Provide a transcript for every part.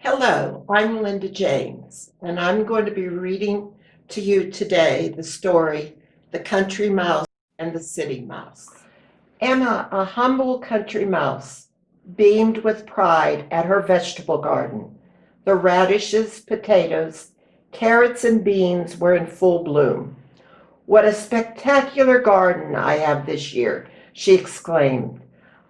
Hello, I'm Linda James, and I'm going to be reading to you today the story, The Country Mouse and the City Mouse. Emma, a humble country mouse, beamed with pride at her vegetable garden. The radishes, potatoes, carrots, and beans were in full bloom. What a spectacular garden I have this year, she exclaimed.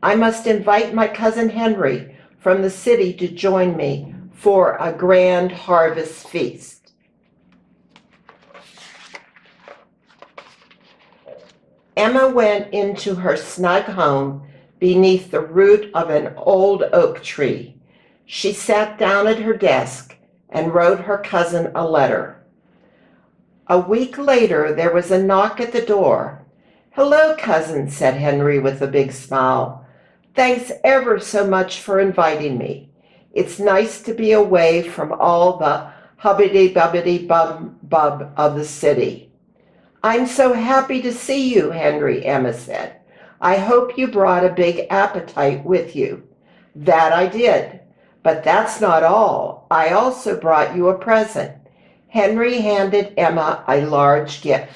I must invite my cousin Henry from the city to join me for a grand harvest feast. Emma went into her snug home beneath the root of an old oak tree. She sat down at her desk and wrote her cousin a letter. A week later, there was a knock at the door. Hello, cousin, said Henry with a big smile. Thanks ever so much for inviting me. It's nice to be away from all the hubbity-bubbity-bub of the city. I'm so happy to see you, Henry, Emma said. I hope you brought a big appetite with you. That I did. But that's not all. I also brought you a present. Henry handed Emma a large gift.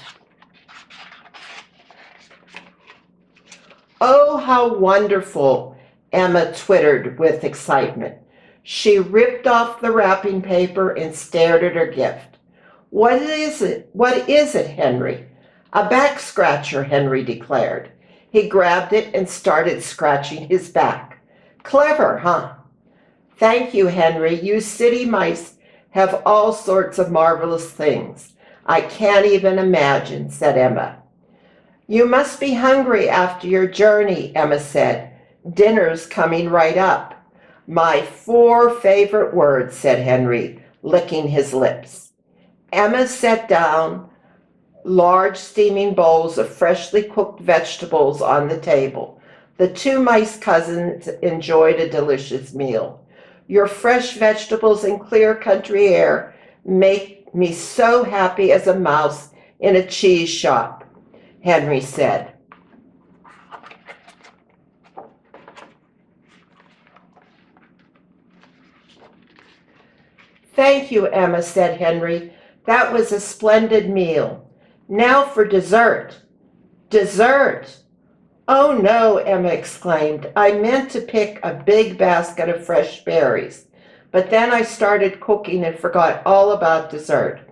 Oh, how wonderful, Emma twittered with excitement. She ripped off the wrapping paper and stared at her gift. What is it? What is it, Henry? A back scratcher, Henry declared. He grabbed it and started scratching his back. Clever, huh? Thank you, Henry. You city mice have all sorts of marvelous things. I can't even imagine, said Emma. You must be hungry after your journey, Emma said. Dinner's coming right up. My 4 favorite words, said Henry, licking his lips. Emma set down large steaming bowls of freshly cooked vegetables on the table. The 2 mice cousins enjoyed a delicious meal. Your fresh vegetables and clear country air make me so happy as a mouse in a cheese shop, Henry said. Thank you, Emma, said Henry. That was a splendid meal. Now for dessert. Dessert! Oh no, Emma exclaimed. I meant to pick a big basket of fresh berries, but then I started cooking and forgot all about dessert.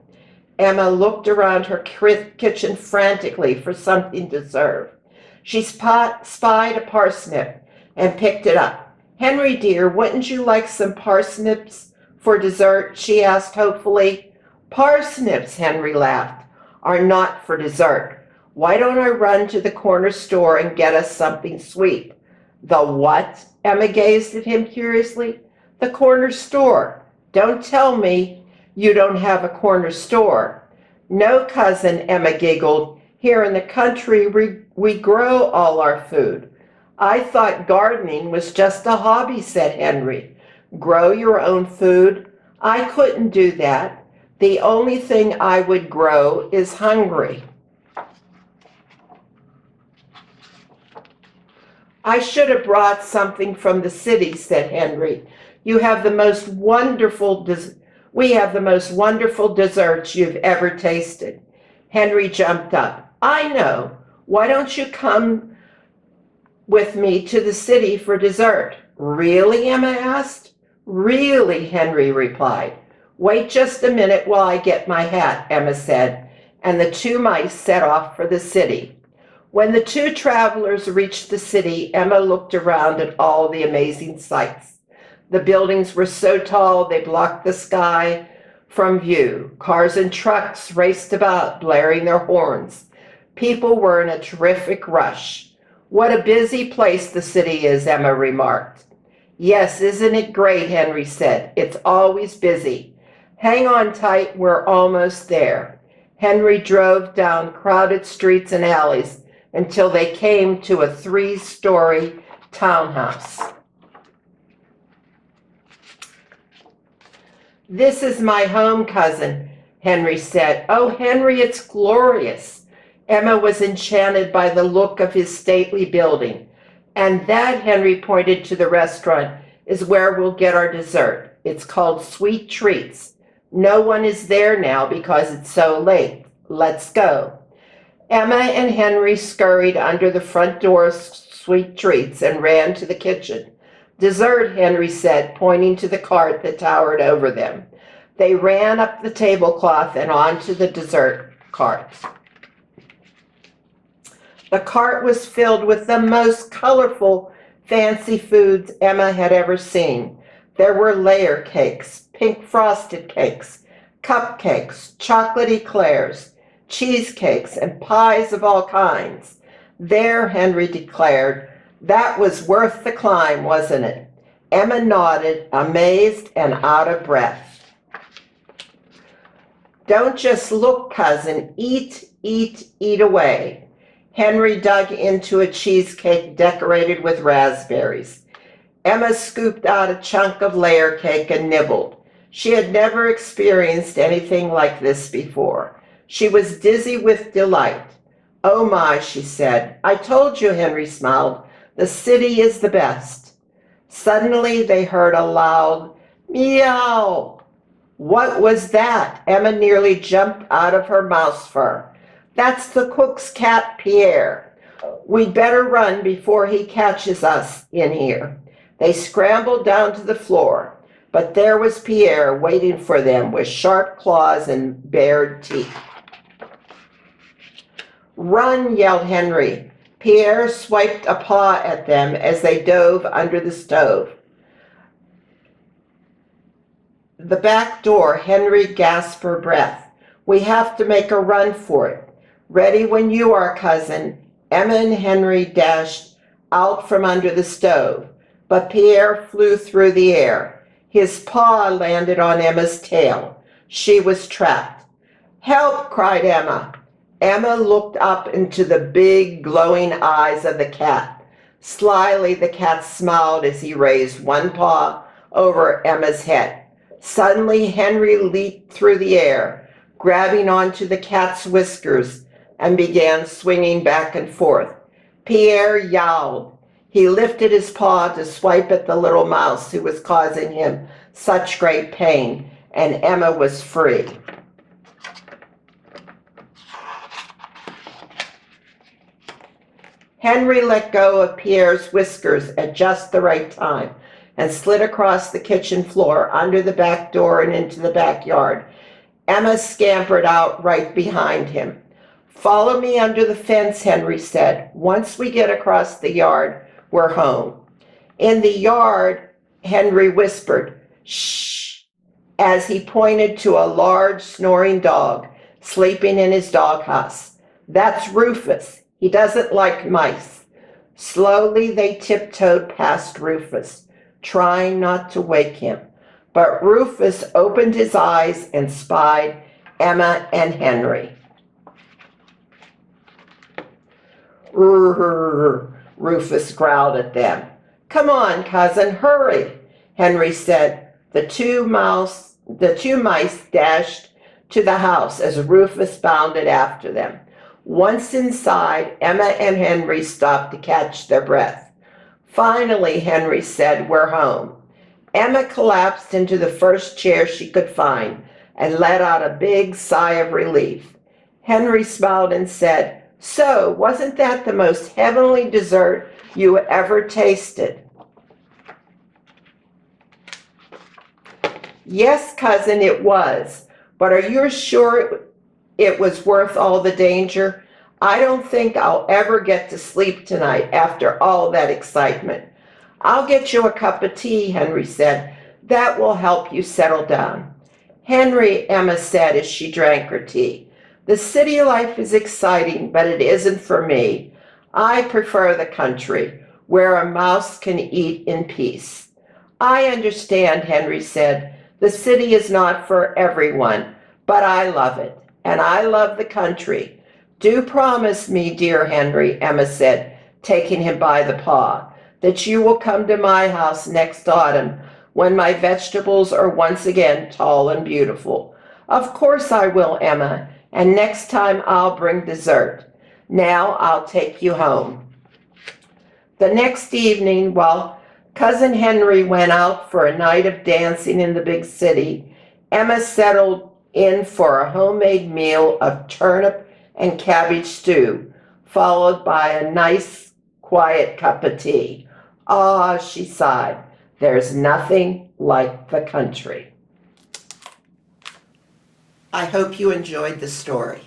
Emma looked around her kitchen frantically for something to serve. She spied a parsnip and picked it up. Henry, dear, wouldn't you like some parsnips for dessert? She asked hopefully. Parsnips, Henry laughed, are not for dessert. Why don't I run to the corner store and get us something sweet? The what? Emma gazed at him curiously. The corner store. Don't tell me you don't have a corner store. No, cousin, Emma giggled. Here in the country, we grow all our food. I thought gardening was just a hobby, said Henry. Grow your own food? I couldn't do that. The only thing I would grow is hungry. I should have brought something from the city, said Henry. We have the most wonderful desserts you've ever tasted. Henry jumped up. I know. Why don't you come with me to the city for dessert? Really? Emma asked. Really, Henry replied. Wait just a minute while I get my hat, Emma said, and the 2 mice set off for the city. When the 2 travelers reached the city, Emma looked around at all the amazing sights. The buildings were so tall they blocked the sky from view. Cars and trucks raced about, blaring their horns. People were in a terrific rush. What a busy place the city is, Emma remarked. Yes, isn't it great, Henry said. It's always busy. Hang on tight, we're almost there. Henry drove down crowded streets and alleys until they came to a 3-story townhouse. This is my home, cousin, Henry said. Oh, Henry, it's glorious. Emma was enchanted by the look of his stately building. And that, Henry pointed to the restaurant, is where we'll get our dessert. It's called Sweet Treats. No one is there now because it's so late. Let's go. Emma and Henry scurried under the front door of Sweet Treats and ran to the kitchen. Dessert, Henry said, pointing to the cart that towered over them. They ran up the tablecloth and onto the dessert cart. The cart was filled with the most colorful, fancy foods Emma had ever seen. There were layer cakes, pink frosted cakes, cupcakes, chocolate eclairs, cheesecakes, and pies of all kinds. There, Henry declared, that was worth the climb, wasn't it? Emma nodded, amazed and out of breath. Don't just look, cousin. Eat, eat, eat away. Henry dug into a cheesecake decorated with raspberries. Emma scooped out a chunk of layer cake and nibbled. She had never experienced anything like this before. She was dizzy with delight. Oh my, she said. I told you, Henry smiled. The city is the best. Suddenly they heard a loud meow. What was that? Emma nearly jumped out of her mouse fur. That's the cook's cat, Pierre. We'd better run before he catches us in here. They scrambled down to the floor, but there was Pierre waiting for them with sharp claws and bared teeth. Run, yelled Henry. Pierre swiped a paw at them as they dove under the stove. The back door, Henry gasped for breath. We have to make a run for it. Ready when you are, cousin. Emma and Henry dashed out from under the stove, but Pierre flew through the air. His paw landed on Emma's tail. She was trapped. Help, cried Emma. Emma looked up into the big, glowing eyes of the cat. Slyly, the cat smiled as he raised one paw over Emma's head. Suddenly, Henry leaped through the air, grabbing onto the cat's whiskers, and began swinging back and forth. Pierre yowled. He lifted his paw to swipe at the little mouse who was causing him such great pain, and Emma was free. Henry let go of Pierre's whiskers at just the right time and slid across the kitchen floor, under the back door, and into the backyard. Emma scampered out right behind him. Follow me under the fence, Henry said. Once we get across the yard, we're home. In the yard, Henry whispered, shh, as he pointed to a large snoring dog sleeping in his doghouse. That's Rufus. He doesn't like mice. Slowly they tiptoed past Rufus, trying not to wake him. But Rufus opened his eyes and spied Emma and Henry. Rufus growled at them. Come on, cousin, hurry, Henry said. The two mice dashed to the house as Rufus bounded after them. Once inside, Emma and Henry stopped to catch their breath. Finally, Henry said, we're home. Emma collapsed into the first chair she could find and let out a big sigh of relief. Henry smiled and said, so, wasn't that the most heavenly dessert you ever tasted? Yes, cousin, it was. But are you sure it was worth all the danger? I don't think I'll ever get to sleep tonight after all that excitement. I'll get you a cup of tea, Henry said. That will help you settle down. Henry, Emma said as she drank her tea. The city life is exciting, but it isn't for me. I prefer the country, where a mouse can eat in peace. I understand, Henry said. The city is not for everyone, but I love it, and I love the country. Do promise me, dear Henry, Emma said, taking him by the paw, that you will come to my house next autumn when my vegetables are once again tall and beautiful. Of course I will, Emma, and next time I'll bring dessert. Now I'll take you home. The next evening, while Cousin Henry went out for a night of dancing in the big city. Emma settled in for a homemade meal of turnip and cabbage stew, followed by a nice, quiet cup of tea. Ah, she sighed, there's nothing like the country. I hope you enjoyed the story.